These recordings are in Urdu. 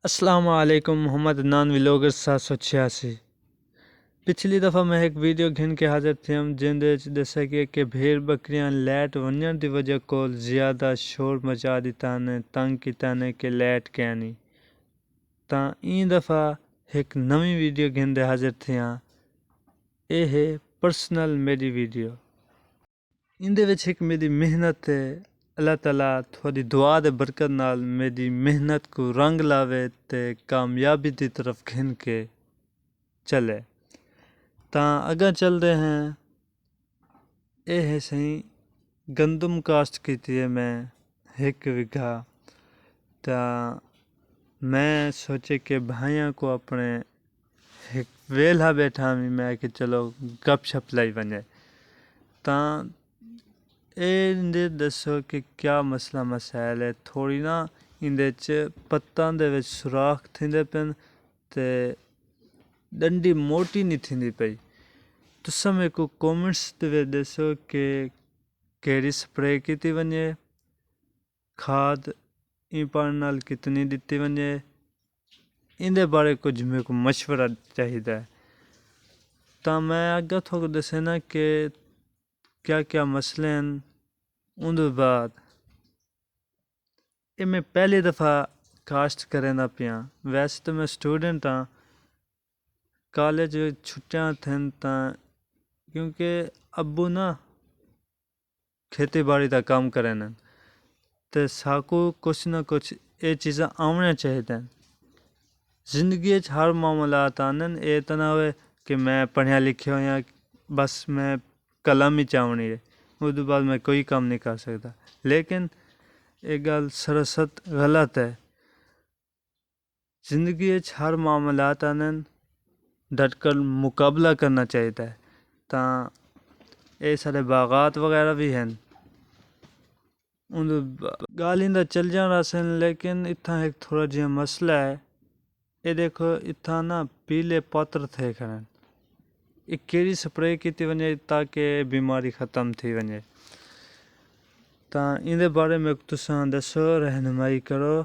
السلام علیکم، محمد عدنان ولاگر 786۔ پچھلی دفعہ میں ایک ویڈیو گھن کے حاضر تھی ہم جن دسا کہ بھیڑ بکریاں لائٹ ونجن دی وجہ کو زیادہ شور مچا دیتا نے تنگ کیتا نے کہ لائٹ کیا نہیں تا این دفعہ ایک نوی ویڈیو گھن دے حاضر تھی ہاں۔ اے ہے پرسنل میری ویڈیو، ان دے وچ ایک میری محنت ہے۔ اللہ تعالیٰ تھوڑی دعا دے برکت نال میری محنت کو رنگ لاوے تے کامیابی دی طرف گھن کے چلے تاں اگاں چل دے ہیں۔ اے ہے صحیح گندم کاشت کیتی ہے میں 1 وگھا، تاں میں سوچے کہ بھائیاں کو اپنے ایک ویلہ بیٹھا میں کہ چلو گپ شپ لائی بنے تاں اے اندے دسو کہ کیا مسئلہ مسائل ہے۔ تھوڑی نا اندے پتاں دے وچ سوراخ تھیندے پن تے ڈنڈی موٹی نہیں تھیندی پئی۔ تساں میرے کو کومنٹس دے وچ دسو کہ کیڑی سپرے کیتی ونجے، کھاد این پان نال کتنی دتی ونجے، ان دے بارے کچھ میرے کو مشورہ چاہیدا ہے تاں میں اگا تھوڑا دسنا کہ کیا کیا مسئلے ہیں۔ ان دے بعد اے میں پہلی دفعہ کاشت کرنا پیاں، ویسے تو میں سٹوڈنٹ ہاں، کالج چھٹیاں تھن تاں کیونکہ ابو نا کھیتی باڑی دا کام کرن تے ساکو کچھ نہ کچھ اے چیزاں آونا چاہیے۔ زندگی وچ ہر معاملات آنن، اے تو نہ ہوئے کہ میں پڑھیا لکھیا ہویا بس میں قلم ہی چاونی ہے اس بعد میں کوئی کام نہیں کر سکتا، لیکن ایک گل سرست غلط ہے۔ زندگی وچ ہر معاملات آنن، ڈٹ کر مقابلہ کرنا چاہیے تاں اے سارے باغات وغیرہ بھی ہیں گالیں دا چل جانا سن، لیکن اتھا ایک تھوڑا جہا مسئلہ ہے۔ اے دیکھو اتھا نا پیلے پاتر تھے کھڑن، ایک کیڑی سپرے کیتی ونجے تاکہ بیماری ختم تھی ونجے تاں ان دے بارے میں تساں دسو، رہنمائی کرو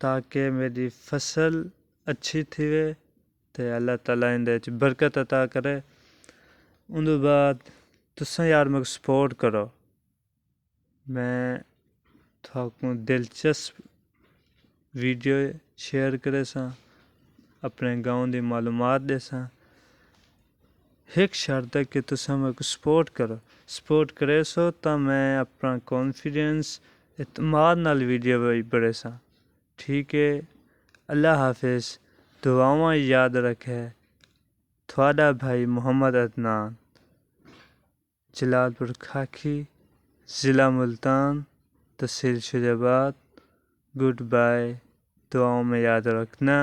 تاکہ میری فصل اچھی تھیوے تے اللہ تعالیٰ ان دے برکت عطا کرے۔ ان دے بعد تساں یار میں سپورٹ کرو، میں تھوڑا دلچسپ ویڈیو شیئر کرے ساں، اپنے گاؤں دی معلومات دے ساں۔ ایک شرط ہے کہ تساں میں کو سپورٹ کرے سو تا میں اپنا کانفیڈنس اعتماد نال ویڈیو بڑھے ساں۔ ٹھیک ہے، اللہ حافظ، دعاواں یاد رکھے۔ تھوڑا بھائی محمد عدنان، جلال پور کھاکی، ضلع ملتان، تحصیل شجاباد۔ گڈ بائے، دعاؤں میں یاد رکھنا۔